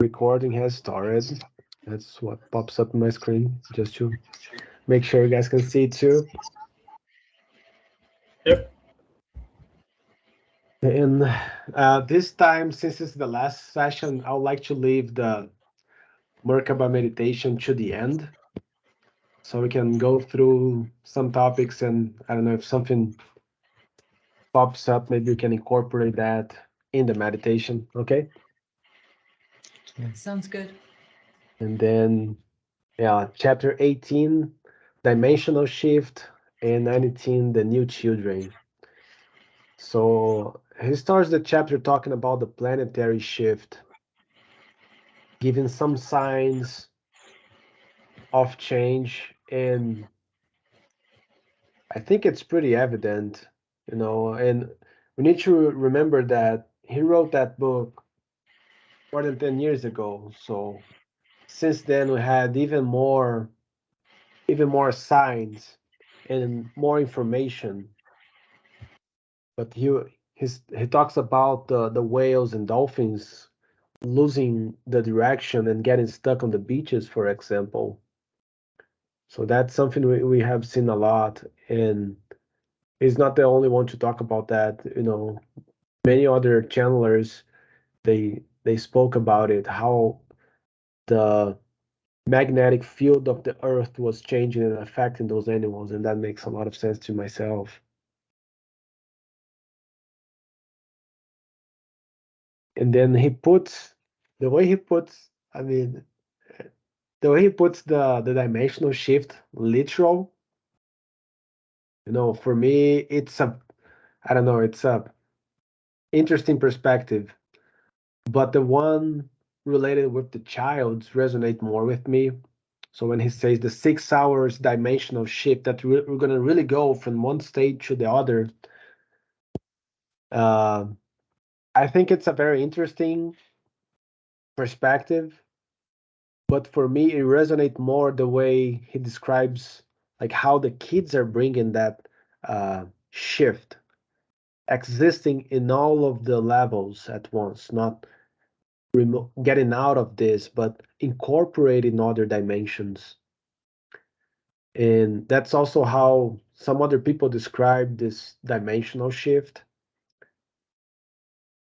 Recording has started. That's what pops up on my screen, just to make sure you guys can see it too. Yep. And this time, since it's the last session, I would like to leave the Merkaba meditation to the end, so we can go through some topics. And I don't know if something pops up, maybe you can incorporate that in the meditation. Okay. Sounds good. And then, yeah, chapter 18, dimensional shift, and 19, the new children. So he starts the chapter talking about the planetary shift, giving some signs of change. And I think it's pretty evident, and we need to remember that he wrote that book more than 10 years ago. So since then, we had even more signs and more information. But he talks about the whales and dolphins losing the direction and getting stuck on the beaches, for example. So that's something we have seen a lot, and he's not the only one to talk about that. Many other channelers, they spoke about it, how the magnetic field of the earth was changing and affecting those animals, and that makes a lot of sense to myself. And then the way he puts, I mean, the way he puts the dimensional shift literal, for me, I don't know, it's a interesting perspective, but the one related with the childs resonate more with me. So when he says the 6 hours dimensional shift, that we're going to really go from one state to the other, uh, I think it's a very interesting perspective. But for me, it resonates more the way he describes, like how the kids are bringing that shift, existing in all of the levels at once, not getting out of this, but incorporating other dimensions. And that's also how some other people describe this dimensional shift.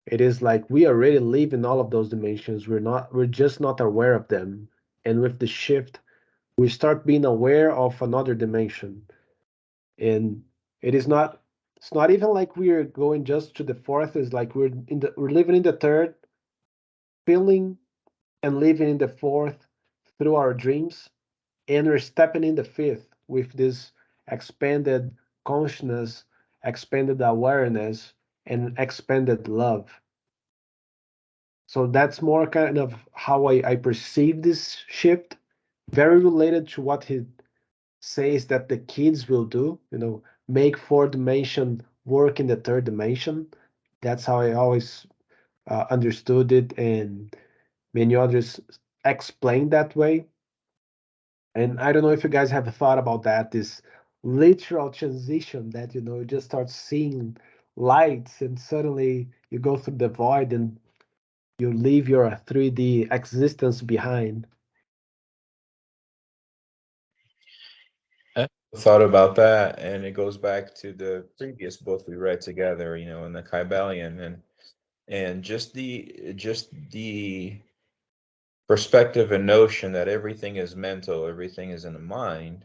It is like we already live in all of those dimensions. We're just not aware of them. And with the shift, we start being aware of another dimension. And it is not it's not even like we're going just to the fourth. It's like we're living in the third, feeling and living in the fourth through our dreams, and we're stepping in the fifth with this expanded consciousness, expanded awareness, and expanded love. So that's more kind of how I perceive this shift, very related to what he says that the kids will do, make fourth dimension work in the third dimension. That's how I always understood it, and many others explain that way. And I don't know if you guys have thought about that, this literal transition that, you just start seeing lights and suddenly you go through the void and you leave your 3D existence behind. I thought about that, and it goes back to the previous book we read together, in the Kybalion, and just the perspective and notion that everything is mental, everything is in the mind,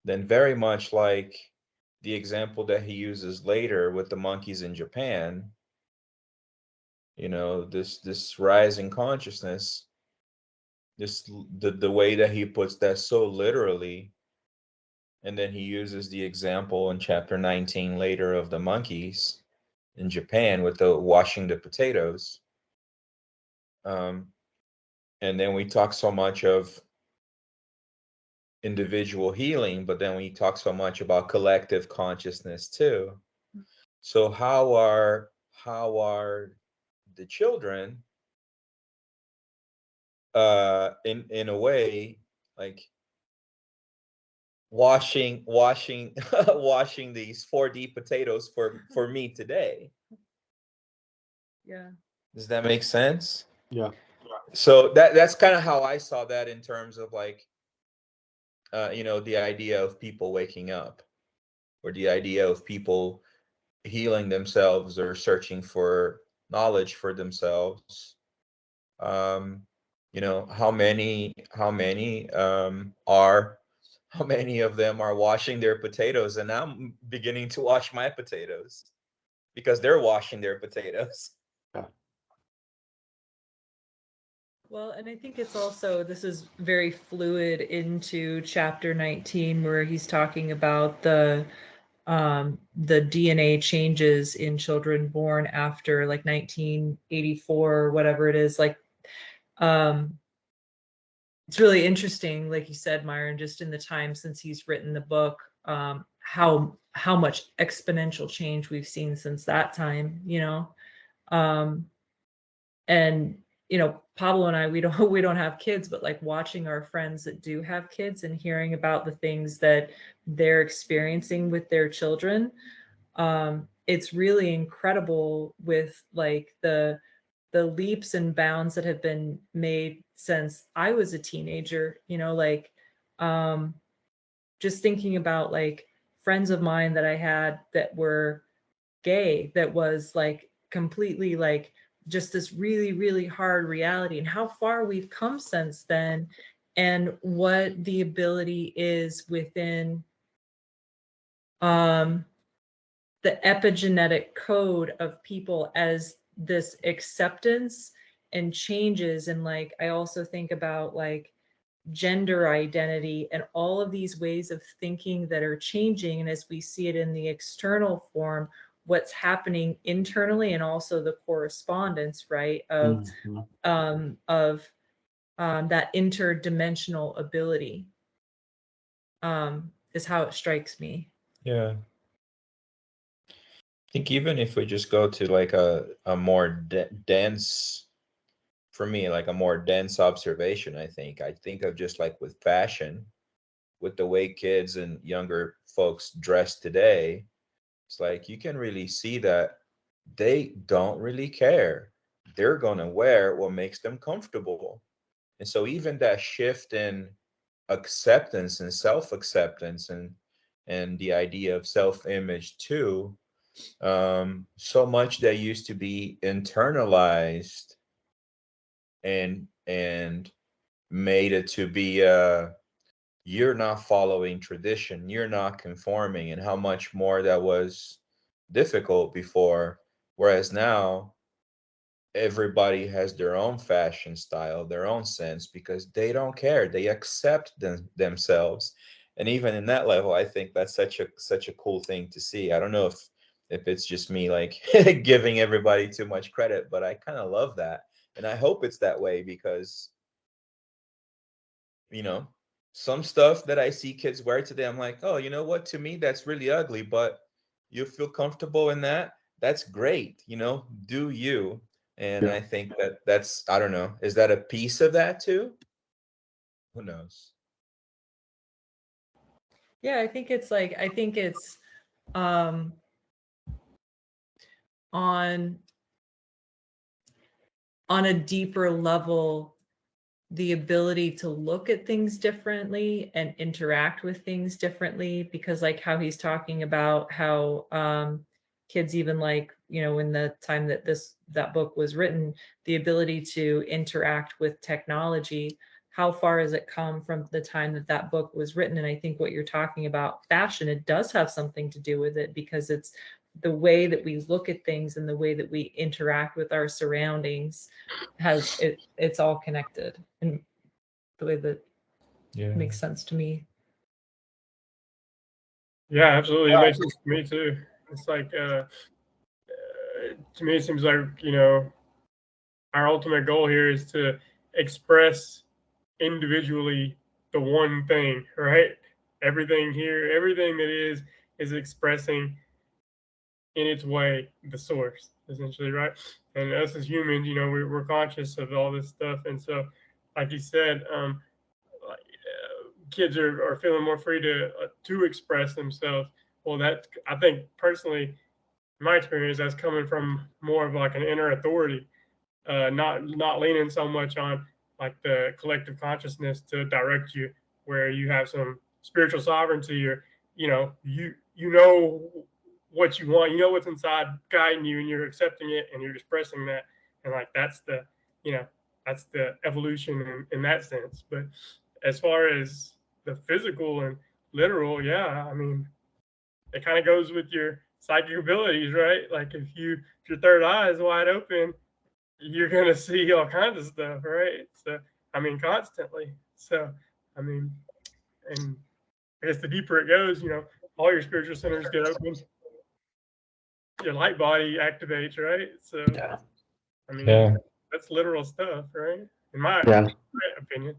then very much like the example that he uses later with the monkeys in Japan, this rising consciousness, the way that he puts that so literally, and then he uses the example in chapter 19 later of the monkeys in Japan with the washing the potatoes. Um, and then we talk so much of individual healing, but then we talk so much about collective consciousness too. So how are the children, in a way, like washing washing these 4D potatoes for me today? Yeah. Does that make sense? Yeah. So that's kind of how I saw that in terms of like, the idea of people waking up, or the idea of people healing themselves or searching for knowledge for themselves. um how many of them are washing their potatoes, and I'm beginning to wash my potatoes because they're washing their potatoes. Yeah. Well, and I think it's also, this is very fluid into chapter 19, where he's talking about the DNA changes in children born after like 1984 or whatever it is. Like, it's really interesting, like you said, Myron, just in the time since he's written the book, how much exponential change we've seen since that time, and Pablo and I, we don't have kids, but like watching our friends that do have kids and hearing about the things that they're experiencing with their children, it's really incredible with like the leaps and bounds that have been made since I was a teenager, like just thinking about like friends of mine that I had that were gay, that was like completely like just this really, really hard reality, and how far we've come since then, and what the ability is within the epigenetic code of people as this acceptance and changes. And like I also think about like gender identity and all of these ways of thinking that are changing, and as we see it in the external form, what's happening internally, and also the correspondence, right, of that interdimensional ability, is how it strikes me. Yeah. I think even if we just go to like a more dense, for me, like a more dense observation, I think of just like with fashion, with the way kids and younger folks dress today. It's like you can really see that they don't really care. They're going to wear what makes them comfortable. And so even that shift in acceptance and self-acceptance, and the idea of self-image too, so much that used to be internalized and made it to be, you're not following tradition, you're not conforming, and how much more that was difficult before. Whereas now everybody has their own fashion style, their own sense, because they don't care. They accept themselves. And even in that level, I think that's such a cool thing to see. I don't know if it's just me like giving everybody too much credit, but I kind of love that. And I hope it's that way because, you know, some stuff that I see kids wear today, I'm like, oh, you know what? To me, that's really ugly, but you feel comfortable in that. That's great. Do you? And Yeah. I think that's, I don't know, is that a piece of that too? Who knows? Yeah, I think it's um on a deeper level, the ability to look at things differently and interact with things differently, because like how he's talking about how kids, even like in the time that that book was written, the ability to interact with technology, how far has it come from the time that that book was written? And I think what you're talking about, fashion, it does have something to do with it, because it's the way that we look at things and the way that we interact with our surroundings it's all connected in the way that Yeah. makes sense to me. Yeah, absolutely. It makes sense to me too. It's like, to me, it seems like, our ultimate goal here is to express individually the one thing, right? Everything here, everything that is expressing in its way the source, essentially, right? And us as humans, we're conscious of all this stuff. And so, like you said, kids are feeling more free to express themselves. Well, that, I think personally, in my experience, that's coming from more of like an inner authority not leaning so much on like the collective consciousness to direct you, where you have some spiritual sovereignty, or you know what you want, you know what's inside guiding you, and you're accepting it and you're expressing that, and like that's the that's the evolution in that sense. But as far as the physical and literal, yeah, I mean, it kind of goes with your psychic abilities, right? Like if your third eye is wide open, you're gonna see all kinds of stuff, right? So I mean, constantly. So I mean, and I guess the deeper it goes, all your spiritual centers get open, your light body activates, right? So Yeah. I mean, Yeah. that's literal stuff, right? In my Yeah. opinion.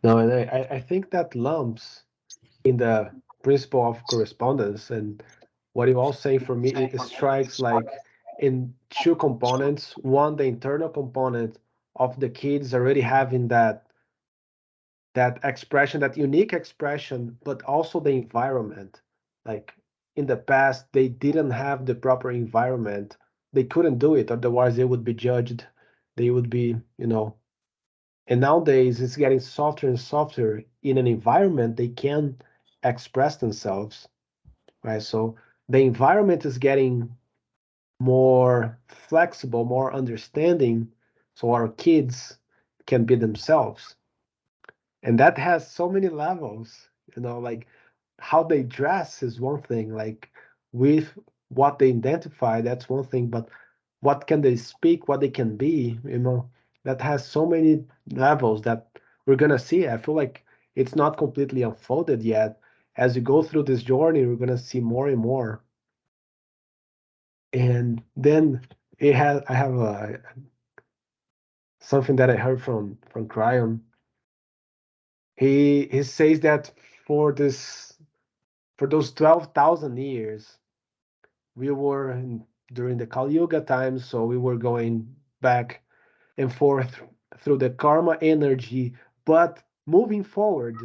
No, and I think that lumps in the principle of correspondence, and what you all say for me, it strikes like in two components. One, the internal component of the kids already having that expression, that unique expression, but also the environment. Like in the past, they didn't have the proper environment. They couldn't do it, otherwise they would be judged. They would be, and nowadays it's getting softer and softer in an environment they can express themselves, right? So the environment is getting more flexible, more understanding, so our kids can be themselves. And that has so many levels, like how they dress is one thing, like with what they identify, that's one thing, but what can they speak, what they can be, that has so many levels that we're gonna see. I feel like it's not completely unfolded yet. As you go through this journey, we're gonna see more and more. And then I have something that I heard from Cryon. He says that for this for those 12,000 years, we were during the Kali Yuga times, so we were going back and forth through the karma energy, but moving forward,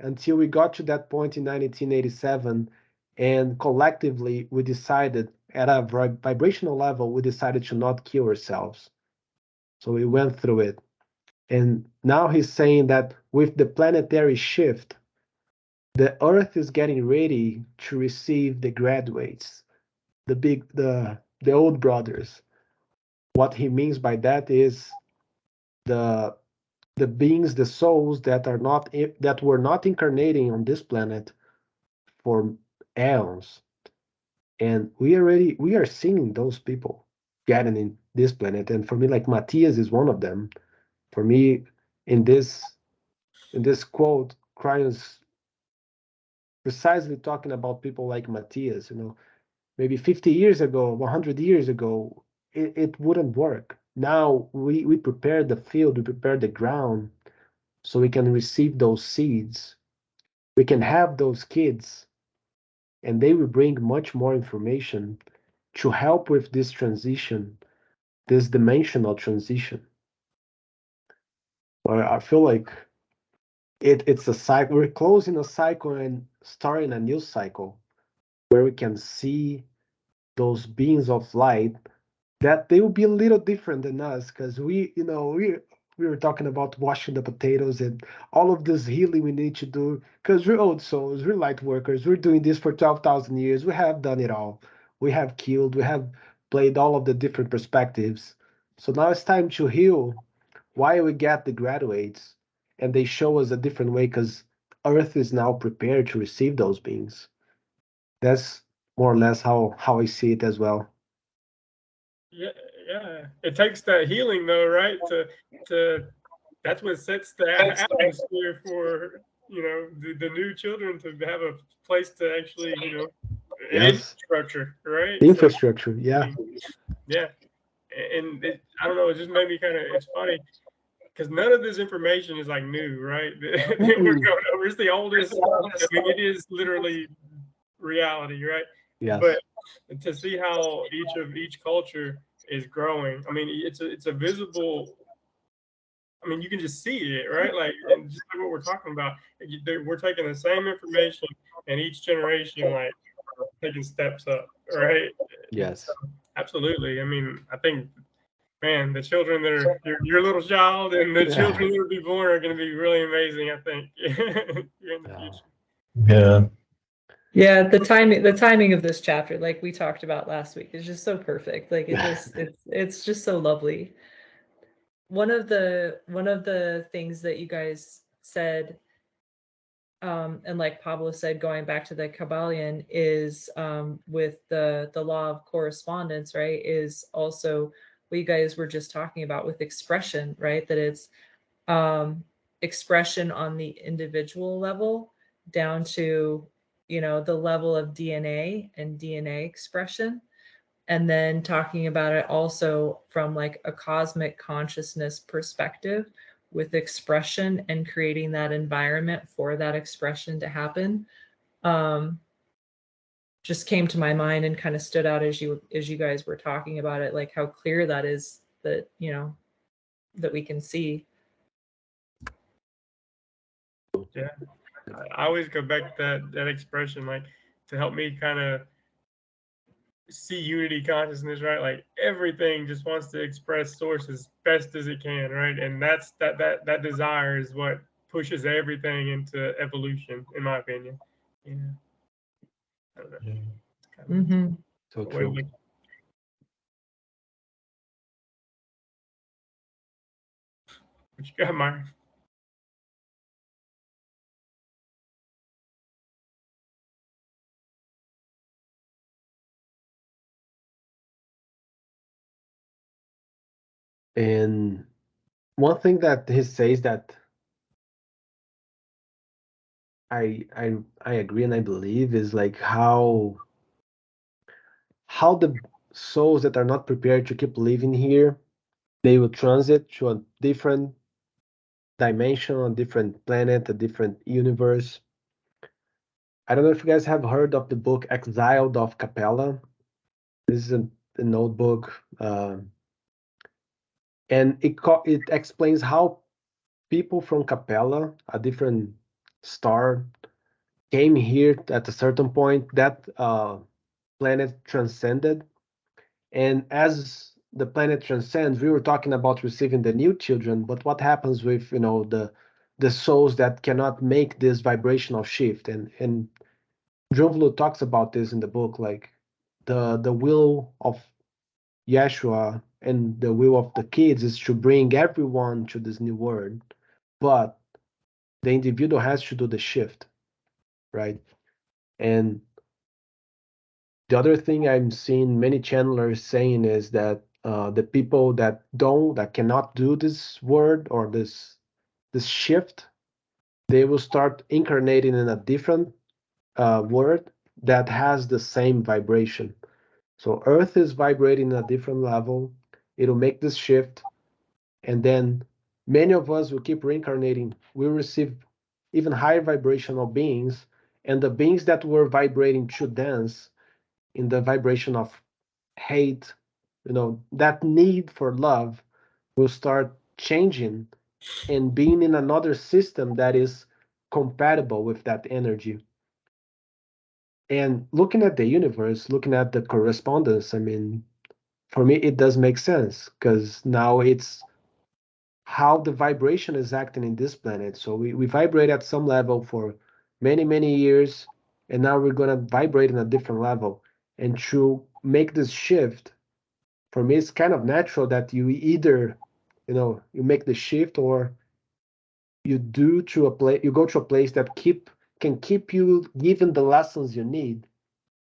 until we got to that point in 1987, and collectively we decided at a vibrational level, we decided to not kill ourselves. So we went through it. And now he's saying that with the planetary shift, the Earth is getting ready to receive the graduates, the old brothers. What he means by that is the the beings, the souls that were not incarnating on this planet for aeons, and we are seeing those people getting in this planet. And for me, like Matthias is one of them. For me, in this quote, Cryon's precisely talking about people like Matthias. Maybe 50 years ago, 100 years ago, it wouldn't work. Now we prepare the field, we prepare the ground so we can receive those seeds. We can have those kids, and they will bring much more information to help with this transition, this dimensional transition. Where I feel like it's a cycle. We're closing a cycle and starting a new cycle where we can see those beings of light, that they will be a little different than us, because we were talking about washing the potatoes and all of this healing we need to do, because we're old souls, we're light workers, we're doing this for 12,000 years, we have done it all, we have killed, we have played all of the different perspectives. So now it's time to heal. Why we get the graduates, and they show us a different way, because Earth is now prepared to receive those beings. That's more or less how I see it as well. Yeah, yeah. It takes that healing though, right? To That's what sets the atmosphere for the new children to have a place to actually Yes. infrastructure, right? The So infrastructure, yeah. yeah, and I don't know. It just made me kind of. It's funny because none of this information is like new, right? We're going over. It's the oldest. I mean, it is literally reality, right? Yes. But to see how each culture is growing, I mean, it's a visible. I mean, you can just see it, right? Like, and just like what we're talking about, we're taking the same information, and each generation, like, taking steps up, right? Yes. So, absolutely. I mean, I think man, the children that are your little child and the Yeah. children that will be born are going to be really amazing, I think, in the Yeah. future. Yeah. Yeah, the timing of this chapter, like we talked about last week, is just so perfect. Like it's just so lovely. One of the things that you guys said, and like Pablo said, going back to the Kabbalion, is with the law of correspondence, right? Is also what you guys were just talking about with expression, right? That it's expression on the individual level down to, the level of DNA and DNA expression. And then talking about it also from like a cosmic consciousness perspective with expression and creating that environment for that expression to happen. Just came to my mind and kind of stood out as you guys were talking about it, like how clear that is, that that we can see. Yeah, I always go back to that expression, like to help me kind of see unity consciousness, right? Like everything just wants to express source as best as it can, right? And that's that desire is what pushes everything into evolution, in my opinion. Yeah. I don't know. Kind of Mm-hmm. So a way to true. look. What you got, Myron? And one thing that he says that I agree and I believe is like how the souls that are not prepared to keep living here, they will transit to a different dimension, a different planet, a different universe. I don't know if you guys have heard of the book Exiled of Capella. This is a notebook, and it explains how people from Capella, a different star, came here at a certain point. That planet transcended, and as the planet transcends, we were talking about receiving the new children, but what happens with the souls that cannot make this vibrational shift? And Joe talks about this in the book, like the will of Yeshua and the will of the kids is to bring everyone to this new world, but the individual has to do the shift, right? And the other thing I'm seeing many channelers saying is that the people that cannot do this word or this shift, they will start incarnating in a different word that has the same vibration. So Earth is vibrating at a different level. It'll make this shift, and then many of us will keep reincarnating. We'll receive even higher vibrational beings, and the beings that were vibrating to dance in the vibration of hate, that need for love will start changing and being in another system that is compatible with that energy. And looking at the universe, looking at the correspondence, I mean, for me, it does make sense because now it's how the vibration is acting in this planet. So we vibrate at some level for many, many years, and now we're going to vibrate in a different level. And to make this shift, for me, it's kind of natural that you either, you make the shift or you go to a place that can keep you given the lessons you need,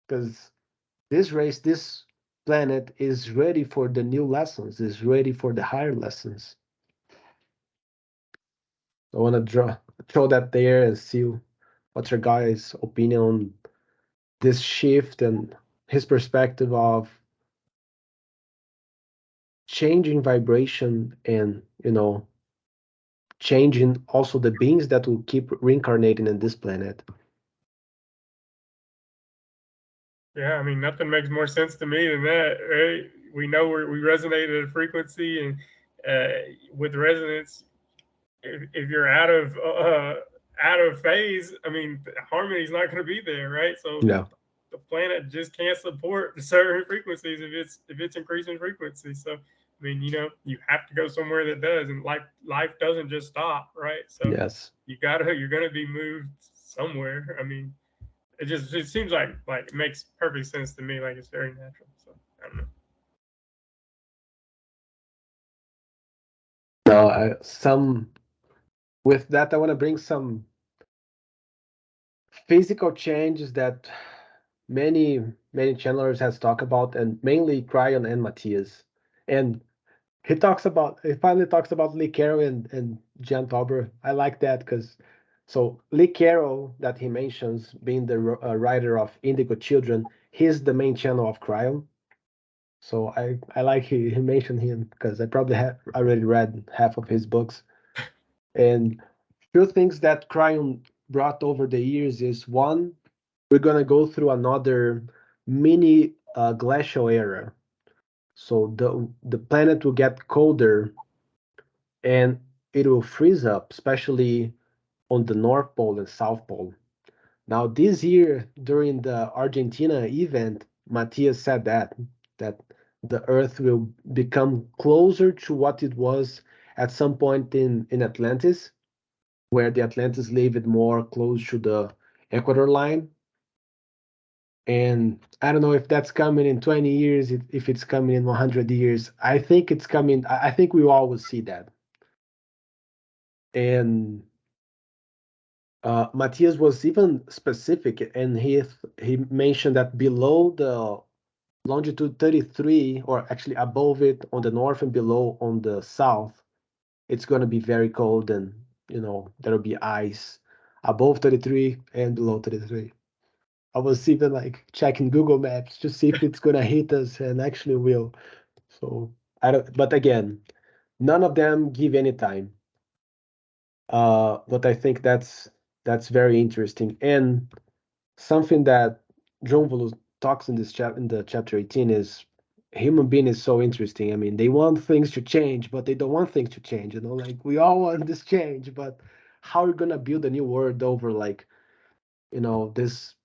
because this planet is ready for the new lessons, is ready for the higher lessons. I want to throw that there and see what's your guys' opinion on this shift and his perspective of changing vibration and changing also the beings that will keep reincarnating in this planet. Yeah, I mean, nothing makes more sense to me than that, right? We know we resonate at a frequency, and with resonance, if you're out of phase, I mean, harmony's not going to be there, right? So Yeah. the planet just can't support certain frequencies if it's increasing frequency. So I mean, you have to go somewhere that does, and life doesn't just stop, right? So Yes. you're gonna be moved somewhere. I mean, it seems like it makes perfect sense to me. Like it's very natural. So I don't know. No, with that, I want to bring some physical changes that many channelers has talked about, and mainly Cryon and Matthias. And he finally talks about Lee Carroll and Jan Tauber. I like that because so Lee Carroll that he mentions being the writer of Indigo Children, he's the main channel of Cryon. So I like he mentioned him because I probably have already read half of his books. And few things that Cryon brought over the years is one, we're gonna go through another mini glacial era. So the planet will get colder and it will freeze up, especially on the North Pole and South Pole. Now this year during the Argentina event, Matthias said that the Earth will become closer to what it was at some point in Atlantis, where the Atlantis lived more close to the equator line. And I don't know if that's coming in 20 years, if it's coming in 100 years. I think it's coming. I think we all will see that. And Matthias was even specific, and he mentioned that below the longitude 33, or actually above it on the north and below on the south, it's going to be very cold, and there'll be ice above 33 and below 33. I was even like checking Google Maps to see if it's gonna hit us, and actually will. So I don't. But again, none of them give any time. But I think that's very interesting, and something that John Volu talks in this in the chapter 18 is human being is so interesting. I mean, they want things to change, but they don't want things to change. Like we all want this change, but how are you gonna build a new world over like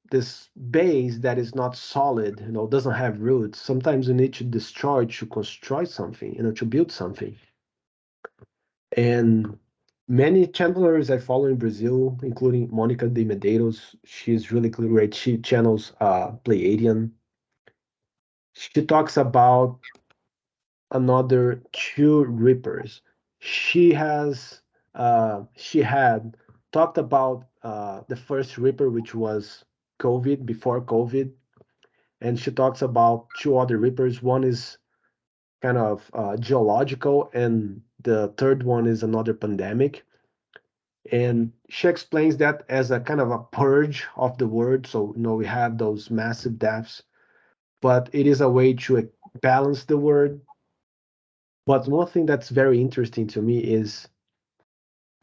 this base that is not solid, doesn't have roots? Sometimes you need to destroy to construct something, to build something. And many channelers I follow in Brazil, including Monica de Medeiros, she's really great. She channels Pleiadian. She talks about another two reapers. She had talked about the first reaper, which was COVID, before COVID, and she talks about two other reapers. One is kind of geological, and the third one is another pandemic. And she explains that as a kind of a purge of the world. So we have those massive deaths, but it is a way to balance the world. But one thing that's very interesting to me is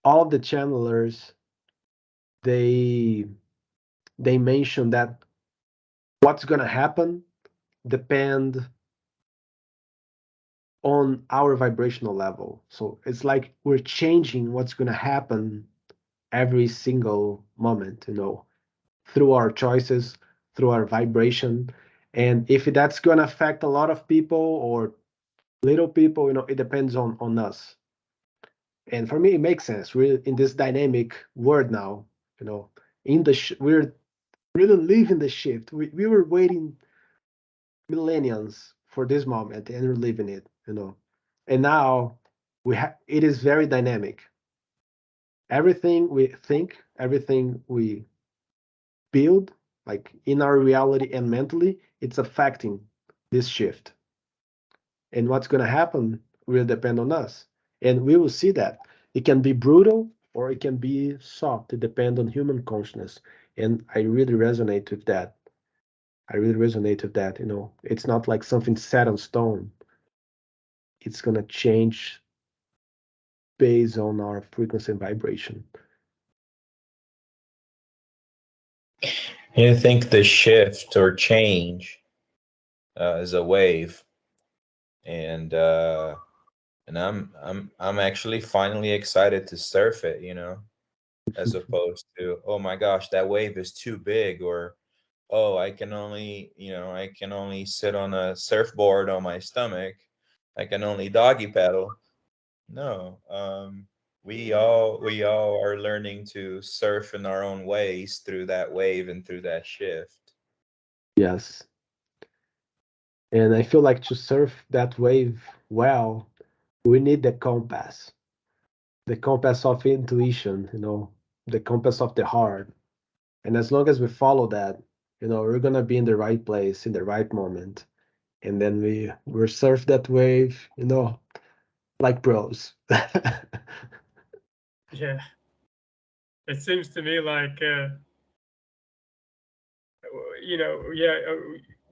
all of the channelers, they mention that what's going to happen depend on our vibrational level. So it's like we're changing what's going to happen every single moment, through our choices, through our vibration. And if that's going to affect a lot of people or little people, it depends on us. And for me, it makes sense. We're in this dynamic world now, we're really living the shift. We were waiting millenniums for this moment, and we're living it. And now it is very dynamic. Everything we think, everything we build, like in our reality and mentally, it's affecting this shift. And what's going to happen will depend on us. And we will see that. It can be brutal or it can be soft. It depends on human consciousness. And I really resonate with that. It's not like something set on stone. It's going to change based on our frequency and vibration. You think the shift or change is a wave, and I'm actually finally excited to surf it, as opposed to, oh my gosh, that wave is too big, or oh, I can only sit on a surfboard on my stomach I can only doggy paddle. No. We all are learning to surf in our own ways through that wave and through that shift. Yes. And I feel like to surf that wave well, we need the compass of intuition, the compass of the heart. And as long as we follow that, we're gonna be in the right place in the right moment. And then we surf that wave, like pros. Yeah. It seems to me like, yeah,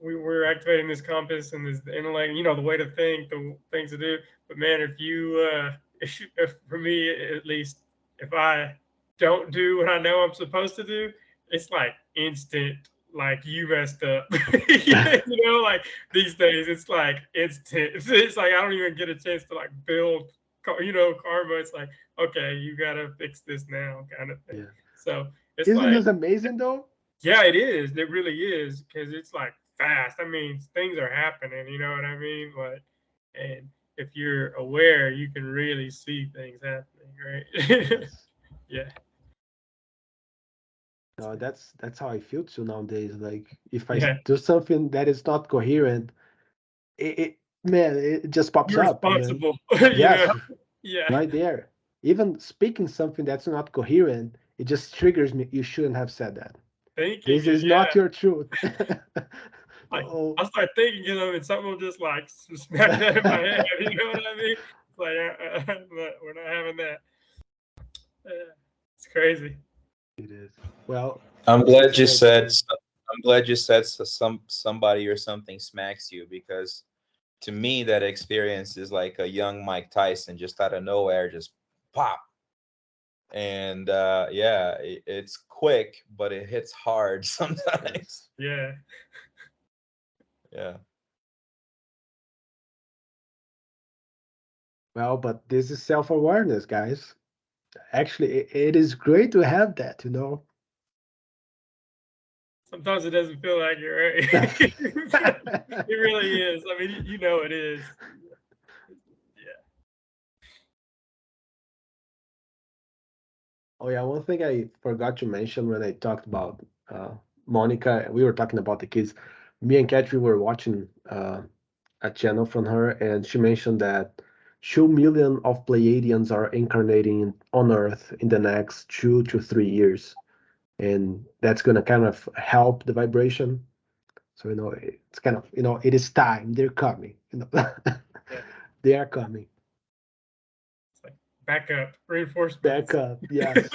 we're activating this compass and this intellect, the way to think, the things to do. But man, if you, if for me at least, if I don't do what I know I'm supposed to do, it's like instant, like you messed up. Like these days, it's like instant. It's like I don't even get a chance to like build, karma. It's like, okay, you gotta fix this now, kind of thing. Yeah. So it's Isn't like, this amazing though? yeah, it is. It really is because it's like fast. I mean, things are happening. You know what I mean? Like, and if you're aware, you can really see things happening, right? Yes. Yeah. No, that's how I feel too nowadays. Like if I Yeah. do something that is not coherent, man, it just pops You're up, and then responsible. yes, Yeah. right there. Even speaking something that's not coherent, it just triggers me. You shouldn't have said that. Thinking This it. is not Yeah. your truth. Like Oh, I'll start thinking, and something will just like smack that in my head. You know what I mean? It's like we're not having that. It's crazy. it is. Well, I'm as you glad you said, said. I'm glad you said somebody or something smacks you, because to me that experience is like a young Mike Tyson just out of nowhere, just pop. And yeah, it's quick, but it hits hard sometimes. Yeah. Yeah. well, but this is self-awareness, guys. Actually, it is great to have that. Sometimes it doesn't feel like you're right. It really is. I mean, it is. Yeah. Oh yeah, one thing I forgot to mention when I talked about Monica, we were talking about the kids. Me and Katri were watching a channel from her, and she mentioned that 2 million of Pleiadians are incarnating on Earth in the next 2 to 3 years, and that's gonna kind of help the vibration. So it's kind of it is time. They're coming. Yeah. They are coming. It's like backup, reinforcements. Back up, yes.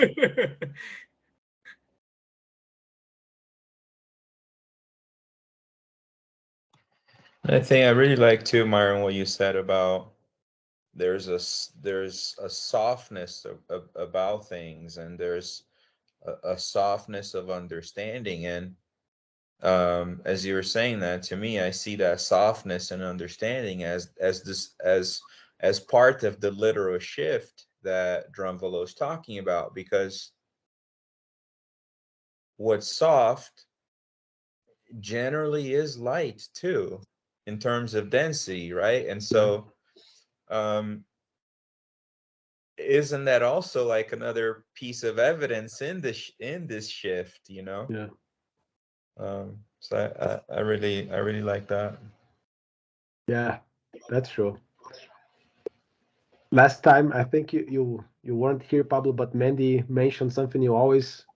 I think I really like too, Myron, what you said about there's a softness about things, and there's a softness of understanding. And as you were saying that to me, I see that softness and understanding as part of the literal shift that Drunvalo is talking about, because what's soft generally is light too, in terms of density, right? And so isn't that also like another piece of evidence in this shift, Yeah. So I really like that. Yeah, that's true. Last time, I think you weren't here, Pablo, but Mandy mentioned something you always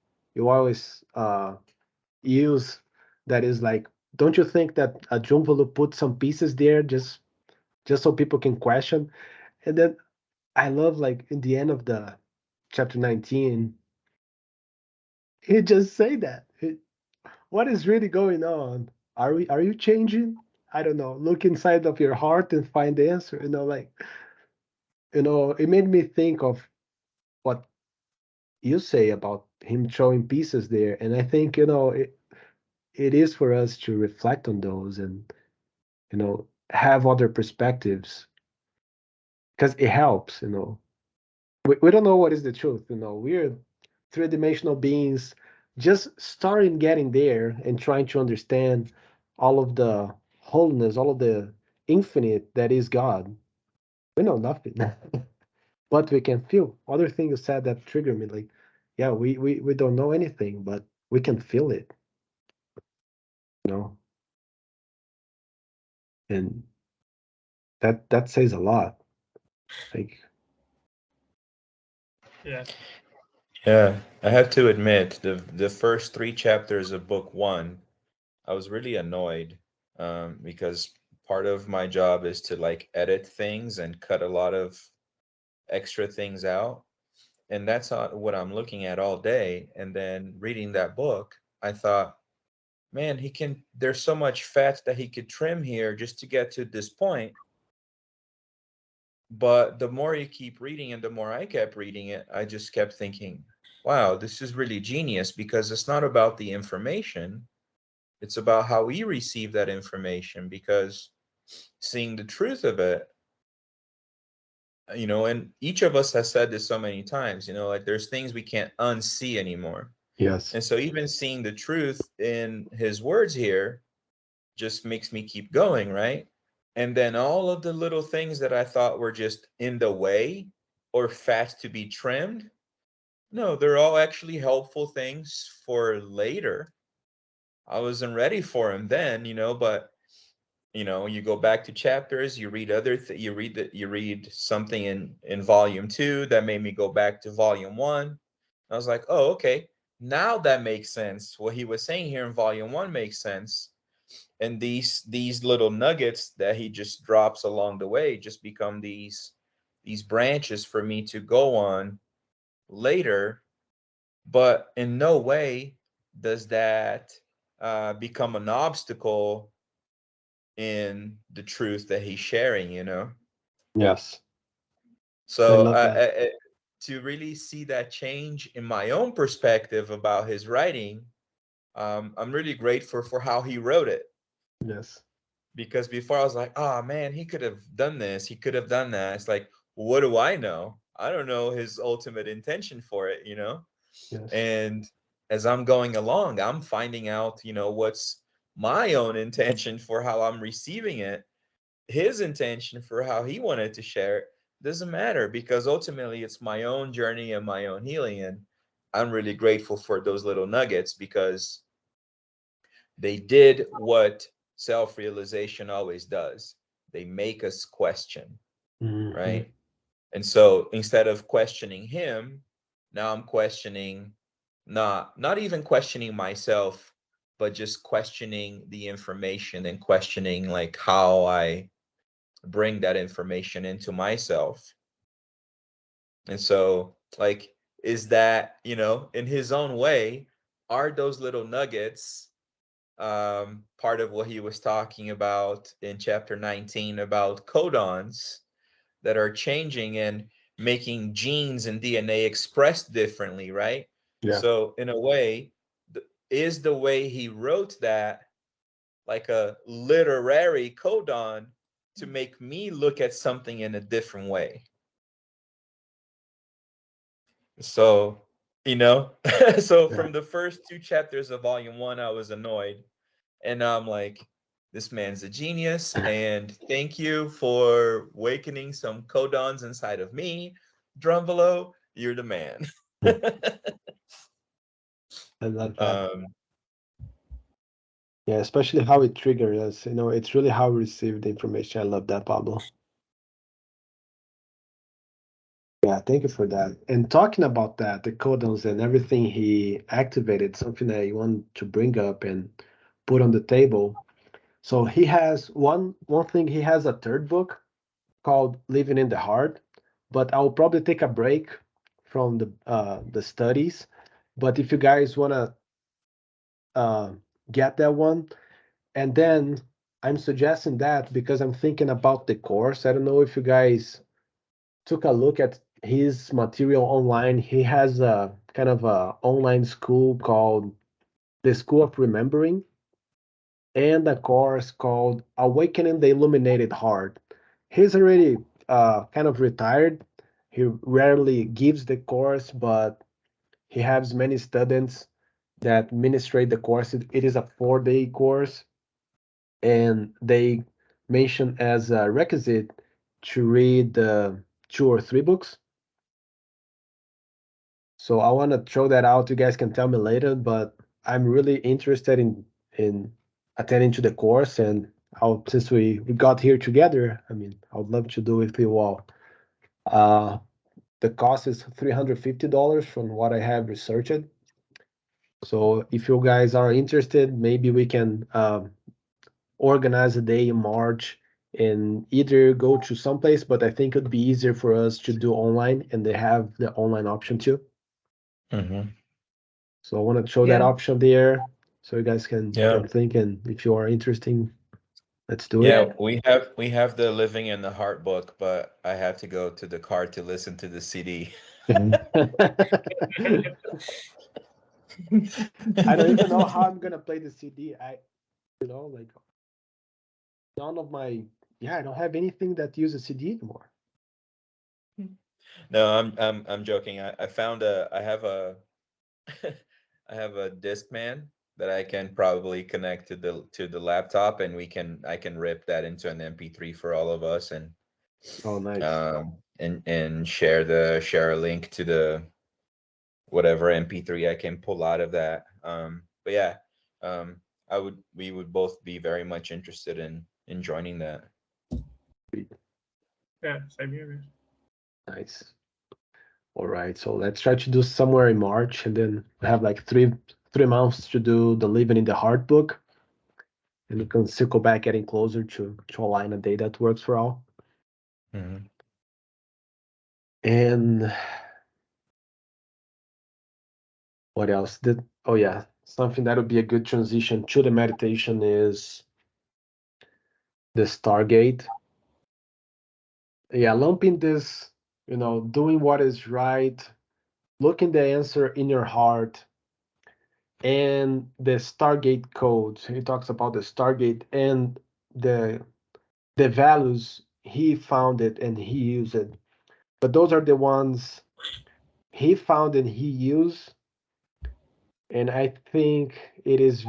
use, that is like, don't you think that a Jumvalo put some pieces there just so people can question? And then I love, like, in the end of the chapter 19, he just say that. What is really going on? Are you changing? I don't know. Look inside of your heart and find the answer. Like, it made me think of what you say about him showing pieces there, and I think it is for us to reflect on those, and have other perspectives, because it helps. We don't know what is the truth. We're three-dimensional beings, just starting getting there and trying to understand all of the wholeness, all of the infinite that is God. We know nothing. But we can feel. Other thing you said that triggered me, like, yeah, we don't know anything, but we can feel it, you know? And that says a lot. Like, Yeah. Yeah, I have to admit, the first 3 chapters of book 1, I was really annoyed, because part of my job is to like edit things and cut a lot of extra things out, and that's what I'm looking at all day. And then reading that book, I thought, man, there's so much fat that he could trim here just to get to this point. But the more you keep reading and the more I kept reading it, I just kept thinking, wow, this is really genius, because it's not about the information. It's about how we receive that information, because seeing the truth of it, and each of us has said this so many times, like there's things we can't unsee anymore. yes. And so even seeing the truth in his words here just makes me keep going, right? And then all of the little things that I thought were just in the way or fat to be trimmed, no, they're all actually helpful things for later. I wasn't ready for them then, but you go back to chapters, you read you read something in volume 2 that made me go back to volume 1. I was like, oh, okay, now that makes sense. What he was saying here in volume 1 makes sense. And these little nuggets that he just drops along the way just become these branches for me to go on later. But in no way does that become an obstacle in the truth that he's sharing. Yes. I So love that. to really see that change in my own perspective about his writing, I'm really grateful for how he wrote it. Yes. Because before I was like, oh man, he could have done this, he could have done that. It's like, what do I know? I don't know his ultimate intention for it. Yes. And as I'm going along, I'm finding out, what's my own intention for how I'm receiving it. His intention for how he wanted to share it doesn't matter, because ultimately it's my own journey and my own healing. And I'm really grateful for those little nuggets, because they did what self-realization always does. They make us question, Mhm. right? And so instead of questioning him, now I'm questioning, not even questioning myself, but just questioning the information and questioning like how I bring that information into myself. And so like, is that, in his own way, are those little nuggets part of what he was talking about in chapter 19 about codons that are changing and making genes and DNA express differently, right? Yeah. So in a way, is the way he wrote that like a literary codon to make me look at something in a different way? So, so Yeah. from the first 2 chapters of volume 1, I was annoyed. And now I'm like, this man's a genius. And thank you for awakening some codons inside of me. Drumvalo, you're the man. I love that. um, Yeah, especially how it triggers us. It's really how we receive the information. I love that, Pablo. Yeah, thank you for that. And talking about that, the codons and everything he activated, something that you want to bring up and put on the table. So he has one thing, he has a third book called Living in the Heart, but I'll probably take a break from the studies. But if you guys wanna uh, get that one, and then I'm suggesting that because I'm thinking about the course. I don't know if you guys took a look at his material online. He has a kind of a online school called the School of Remembering, and a course called Awakening the Illuminated Heart. He's already kind of retired. He rarely gives the course, but he has many students that ministrate the course. It is a 4-day course, and they mentioned as a requisite to read 2 or 3 books. So I want to throw that out. You guys can tell me later, but I'm really interested in attending to the course, and since we got here together, I mean, I would love to do it with you all. The cost is $350 from what I have researched. So if you guys are interested, maybe we can organize a day in March and either go to someplace, but I think it'd be easier for us to do online, and they have the online option too. Mm-hmm. So I want to show that Yeah. option there, so you guys can Yeah. think, and if you are interested, let's do it. Yeah, we have the Living in the Heart book, but I have to go to the car to listen to the CD. I don't even know how I'm gonna play the CD. Like none of my I don't have anything that uses CD anymore. No, I'm joking. I found I have a I have a Discman that I can probably connect to the laptop, and I can rip that into an MP3 for all of us, and Oh, nice. and share a link to the whatever MP3 I can pull out of that. But yeah, we would both be very much interested in joining that. Yeah, same here, man. Nice. All right, so let's try to do somewhere in March, and then we have like three months to do the Living in the Heart book, and we can circle back, getting closer to align a day that works for all. Mm-hmm. And what else? Oh yeah, something that would be a good transition to the meditation is the Stargate. Yeah, lumping this, doing what is right, looking the answer in your heart, and the Stargate code. He talks about the Stargate and the values he found it and he used it. But those are the ones he found and he used. And I think it is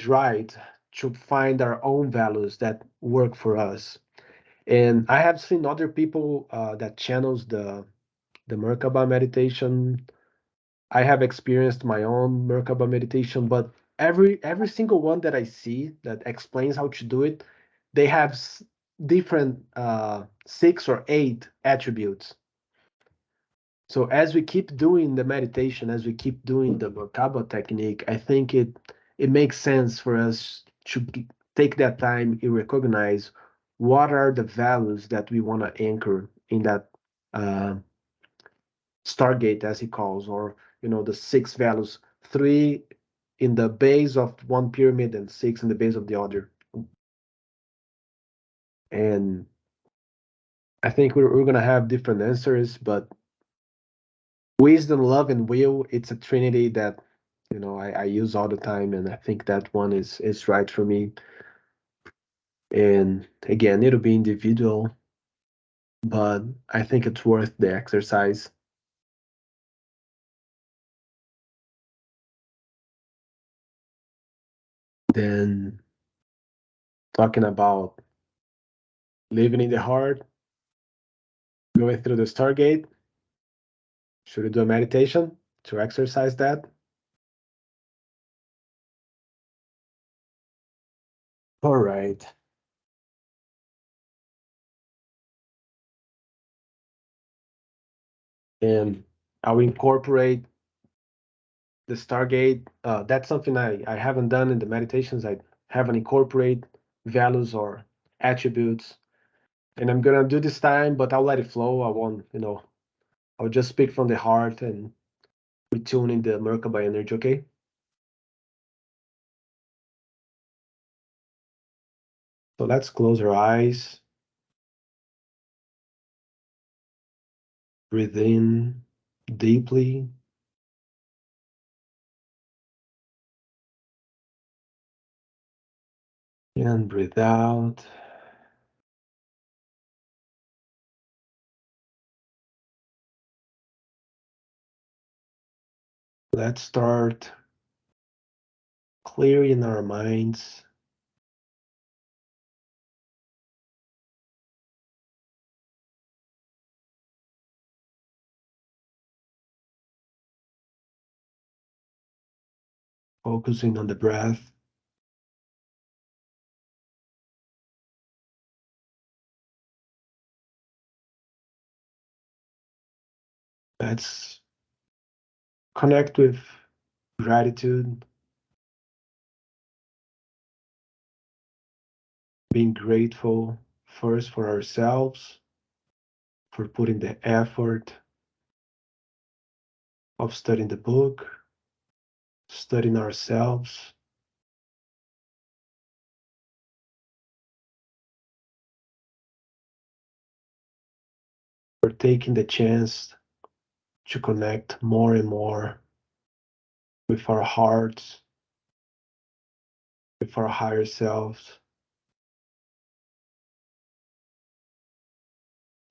right to find our own values that work for us. And I have seen other people that channels the Merkaba meditation. I have experienced my own Merkaba meditation, but every single one that I see that explains how to do it, they have different 6 or 8 attributes. So as we keep doing the meditation, as we keep doing the Merkaba technique, I think it makes sense for us to take that time and recognize what are the values that we want to anchor in that Stargate, as he calls, or the 6 values, 3 in the base of one pyramid and 6 in the base of the other. And I think we're gonna have different answers, but wisdom, love, and will, it's a trinity that I use all the time, and I think that one is right for me. And again, it'll be individual, but I think it's worth the exercise. Then talking about living in the heart, going through the Stargate. Should we do a meditation to exercise that? All right. And I'll incorporate the Stargate. That's something I haven't done in the meditations. I haven't incorporate values or attributes. And I'm gonna do this time, but I'll let it flow. I won't, I'll just speak from the heart and we tune in the Merkaba energy, okay? So let's close our eyes. Breathe in deeply. And breathe out. Let's start clearing our minds, focusing on the breath. Let's connect with gratitude, being grateful first for ourselves, for putting the effort of studying the book, studying ourselves, for taking the chance to connect more and more with our hearts, with our higher selves.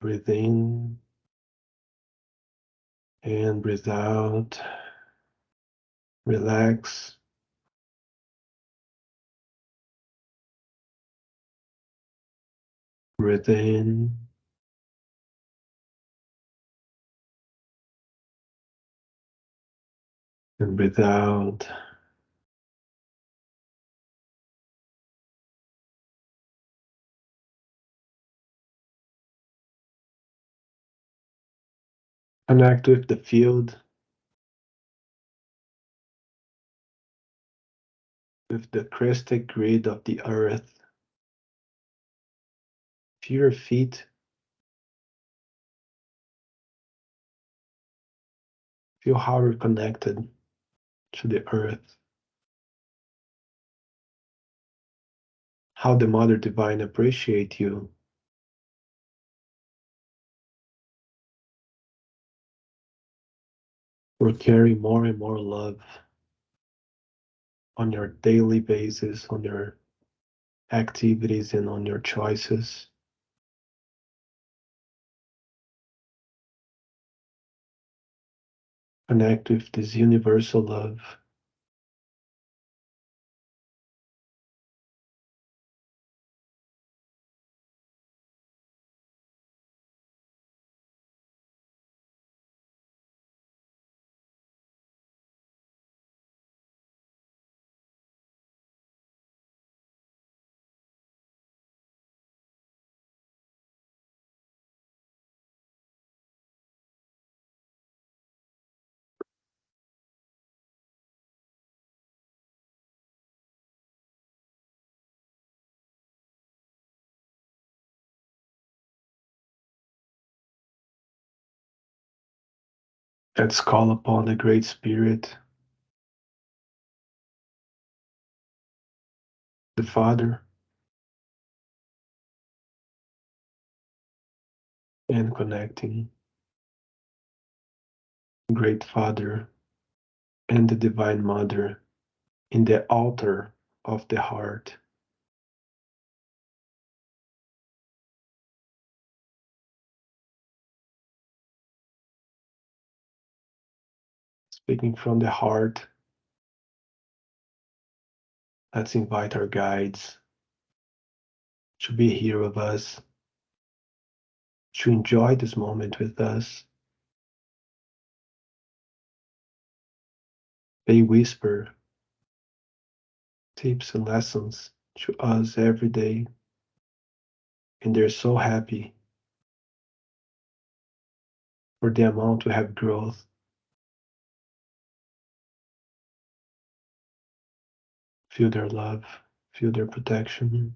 Breathe in and breathe out. Relax. Breathe in. And breathe out. Connect with the field, with the crystal grid of the earth. Feel your feet. Feel how you're connected to the earth. How the Mother Divine appreciates you. For carrying more and more love on your daily basis, on your activities, and on your choices. Connect with this universal love. Let's call upon the Great Spirit, the Father, and connecting Great Father and the Divine Mother in the altar of the heart. Speaking from the heart, let's invite our guides to be here with us, to enjoy this moment with us. They whisper tips and lessons to us every day, and they're so happy for the amount we have growth. Feel their love, feel their protection.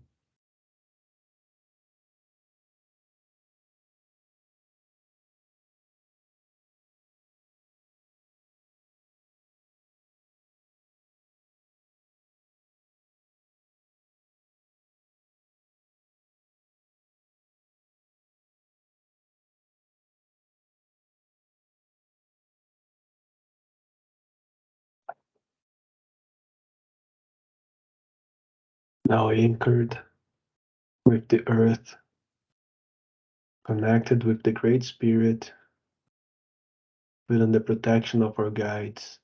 Now anchored with the earth, connected with the Great Spirit, within the protection of our guides.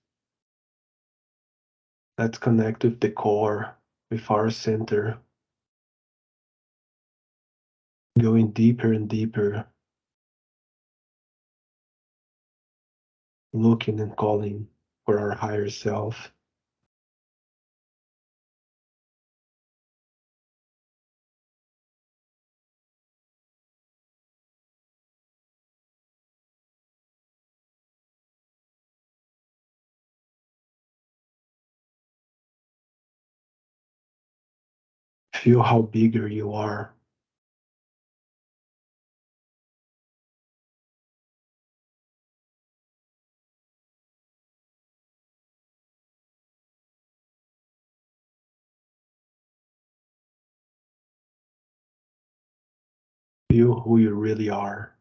Let's connect with the core, with our center, going deeper and deeper, looking and calling for our higher self. Feel how bigger you are. Feel who you really are.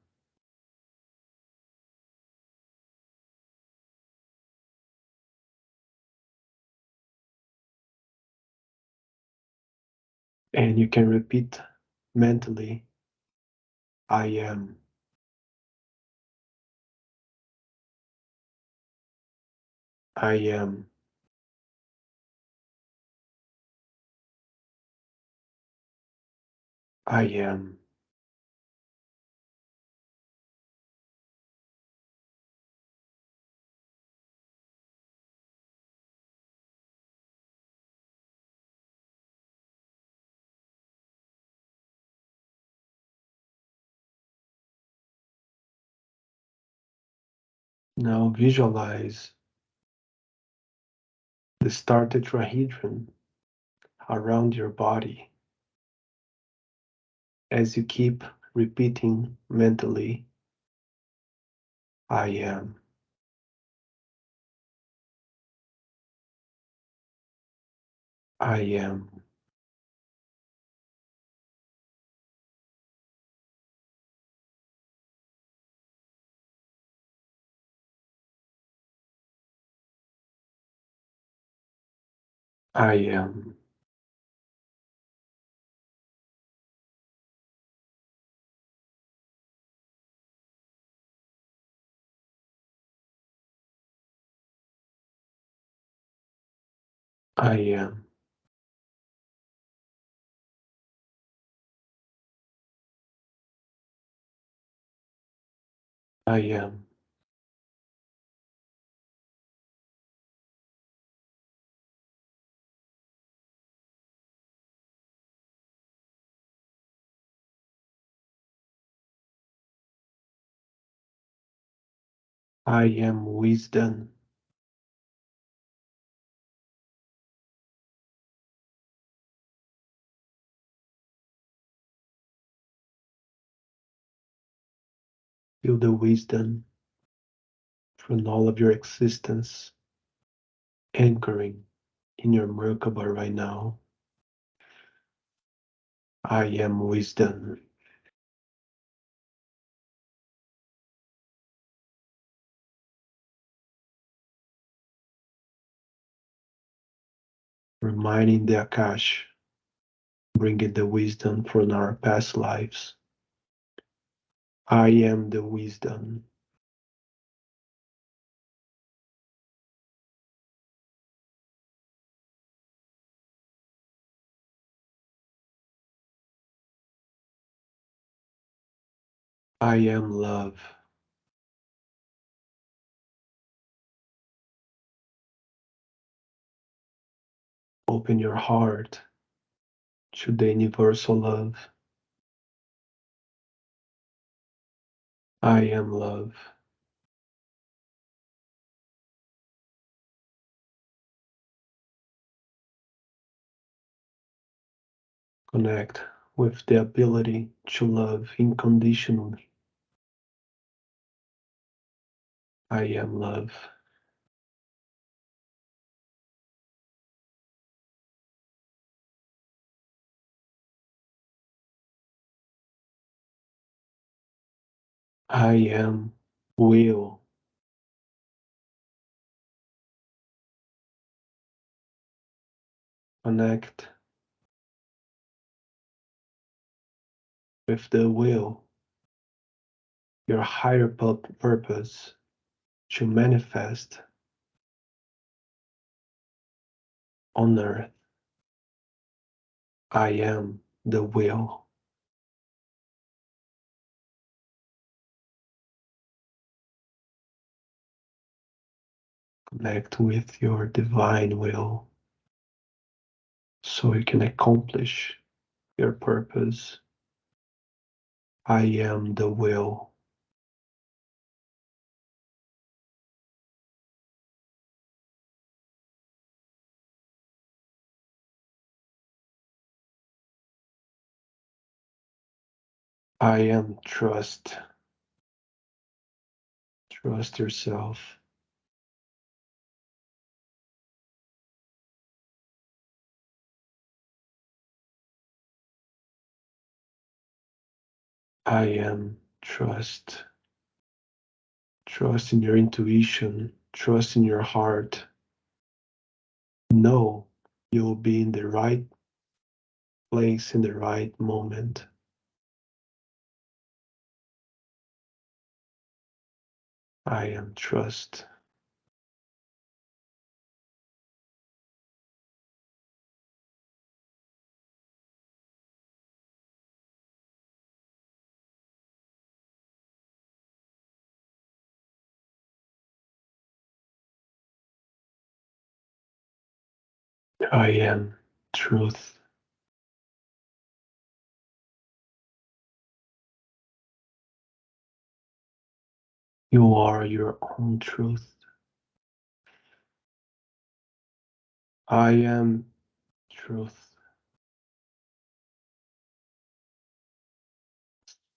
And you can repeat mentally, I am. I am. I am. Now visualize the star tetrahedron around your body as you keep repeating mentally, I am. I am. I am. I am. I am. I am wisdom. Feel the wisdom from all of your existence anchoring in your Merkaba right now. I am wisdom. Reminding the Akash, bringing the wisdom from our past lives. I am the wisdom. I am love. Open your heart to the universal love. I am love. Connect with the ability to love unconditionally. I am love. I am will. Connect with the will, your higher purpose to manifest on earth. I am the will. Connect with your divine will so you can accomplish your purpose. I am the will. I am trust. Trust yourself. I am trust. Trust in your intuition. Trust in your heart. Know you'll be in the right place in the right moment. I am trust. I am truth. You are your own truth. I am truth.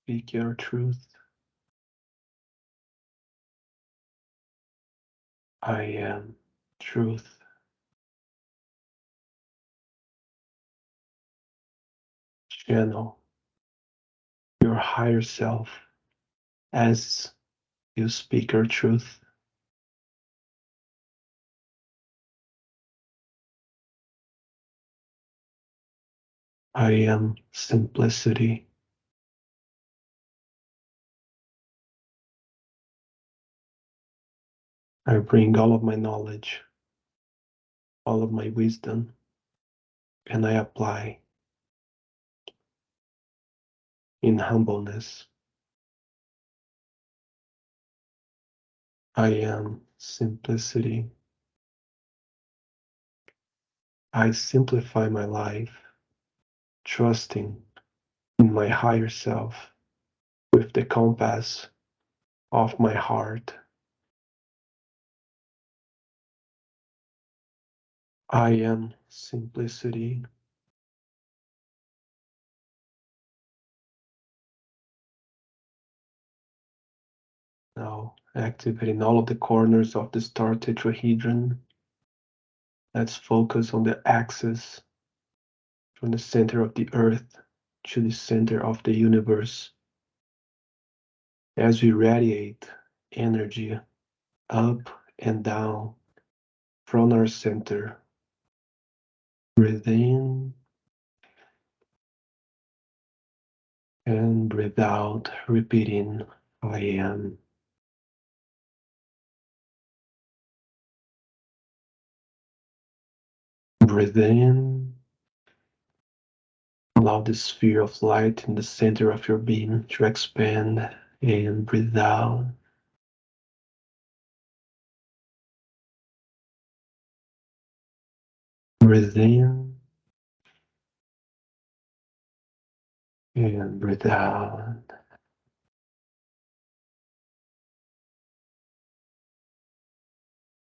Speak your truth. I am truth. Channel your higher self as you speak your truth. I am simplicity. I bring all of my knowledge, all of my wisdom, and I apply in humbleness. I am simplicity. I simplify my life, trusting in my higher self with the compass of my heart. I am simplicity. Now activating all of the corners of the star tetrahedron. Let's focus on the axis from the center of the earth to the center of the universe. As we radiate energy up and down from our center, breathe in and breathe out, repeating, I am. Breathe in, allow the sphere of light in the center of your being to expand, and breathe out. Breathe in and breathe out.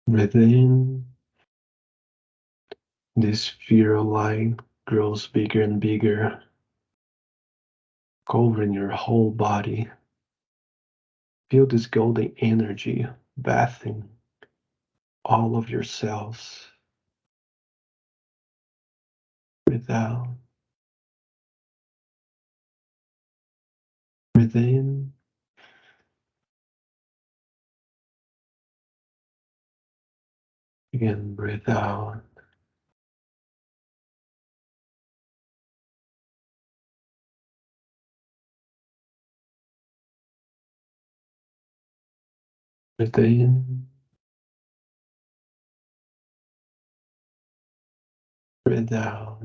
Breathe in. This sphere of light grows bigger and bigger, covering your whole body. Feel this golden energy bathing all of your cells. Breathe out. Breathe in. Again, breathe out. Breathe in. Breathe out.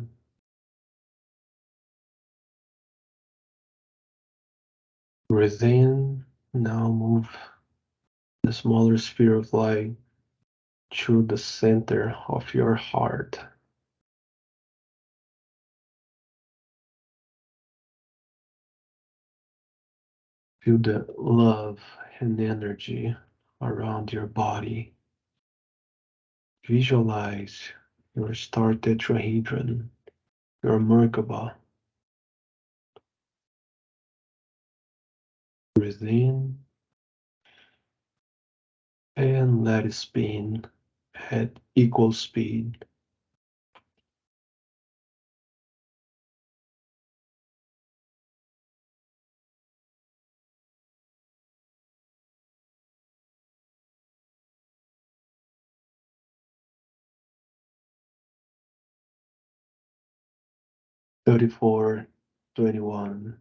Breathe in. Now move the smaller sphere of light through the center of your heart. Feel the love and energy around your body. Visualize your star tetrahedron, your Merkaba. Breathe in and let it spin at equal speed. Thirty-four, 21.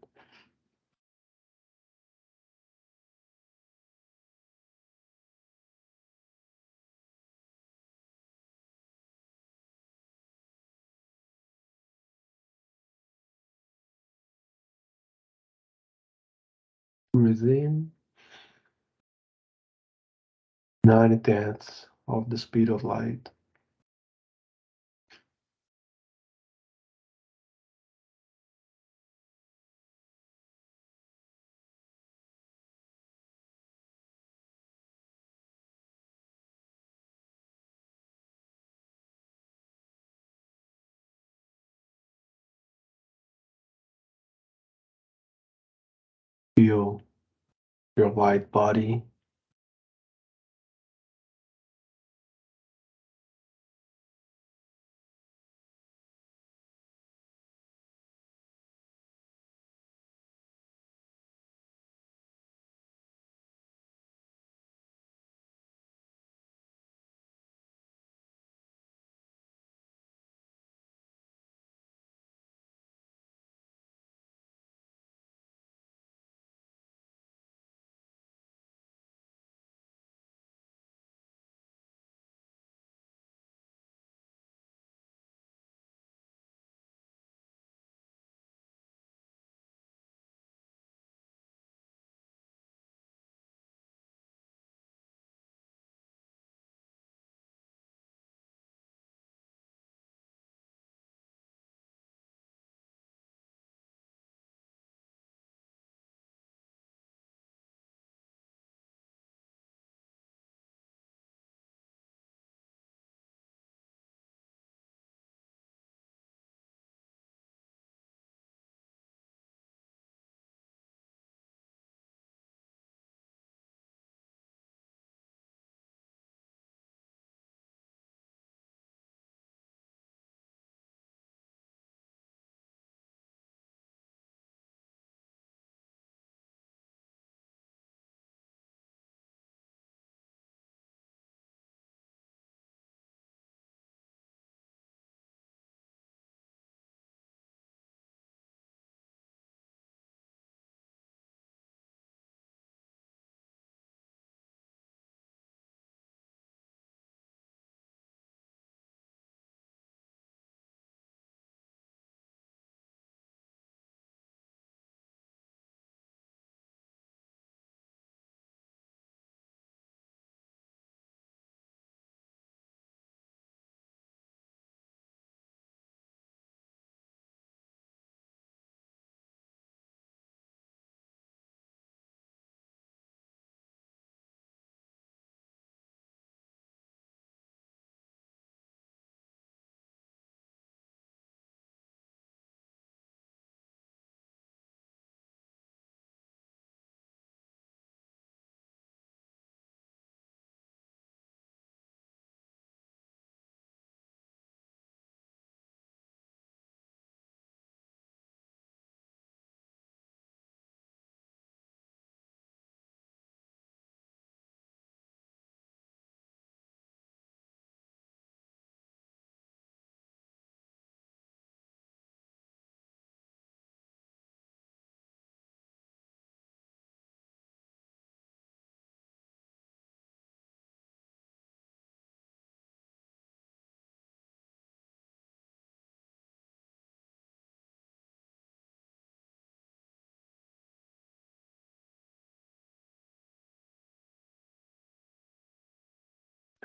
Breathe in 90 tenths of the speed of light. Feel your light body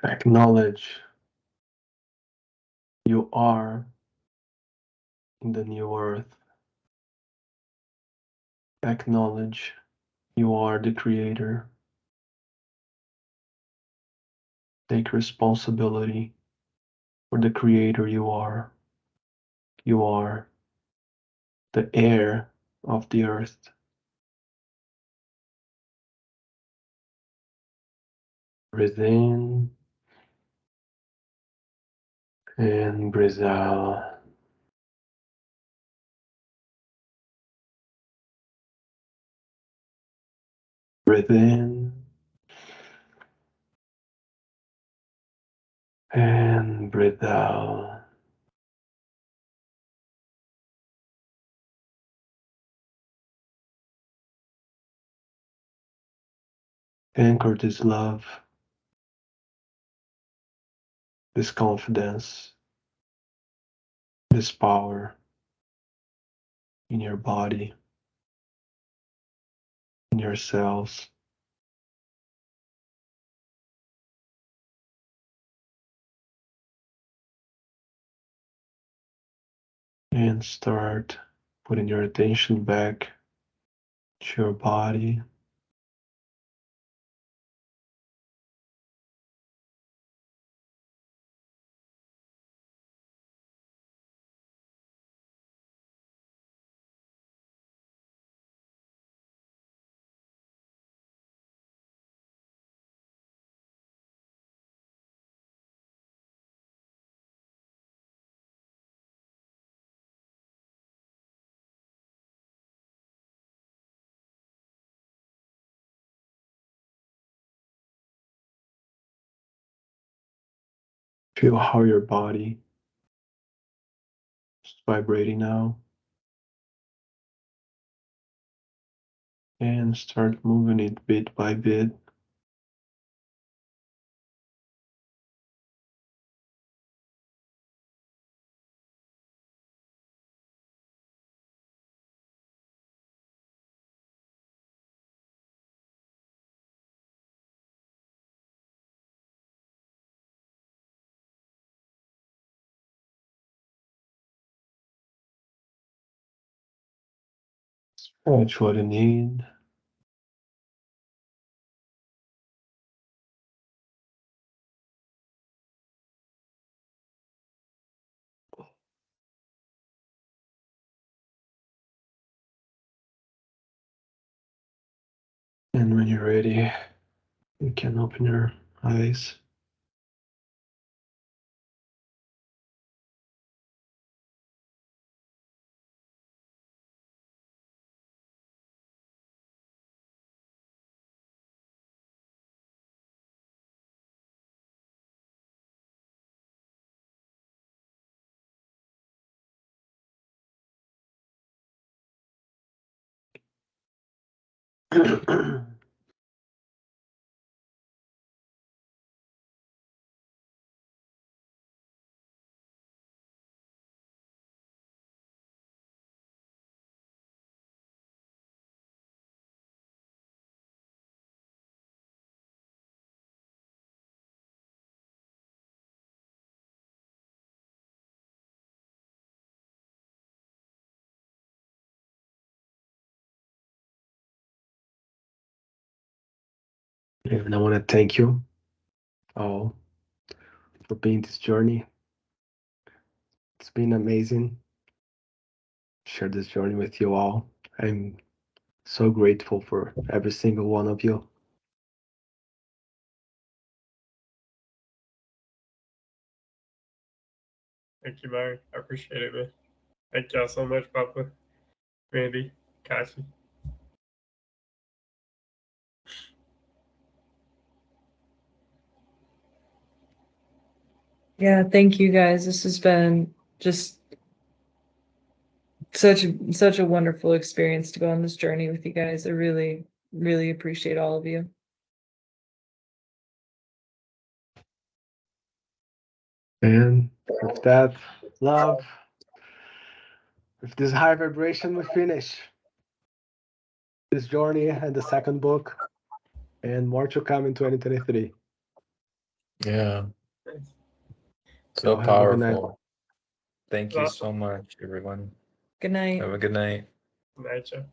Acknowledge you are in the new earth. Acknowledge you are the creator. Take responsibility for the creator you are. You are the heir of the earth. Breathe in and breathe out. Breathe in and breathe out. Anchor this love, this confidence, this power in your body, in your cells. And start putting your attention back to your body. Feel how your body is vibrating now. And start moving it bit by bit. Stretch what you need. And when you're ready, you can open your eyes. And I want to thank you all for being this journey. It's been amazing. Share this journey with you all. I'm so grateful for every single one of you. Thank you, Larry. I appreciate it, man. Thank y'all so much, Papa, Randy, Kashi. Yeah, thank you guys. This has been just such a wonderful experience to go on this journey with you guys. I really, really appreciate all of you. And with that love, with this high vibration, we finish this journey and the second book, and more to come in 2023. Yeah, so Y'all have a good night. powerful. Thank you Awesome. so much, everyone. Good night. Have a good night. Nature.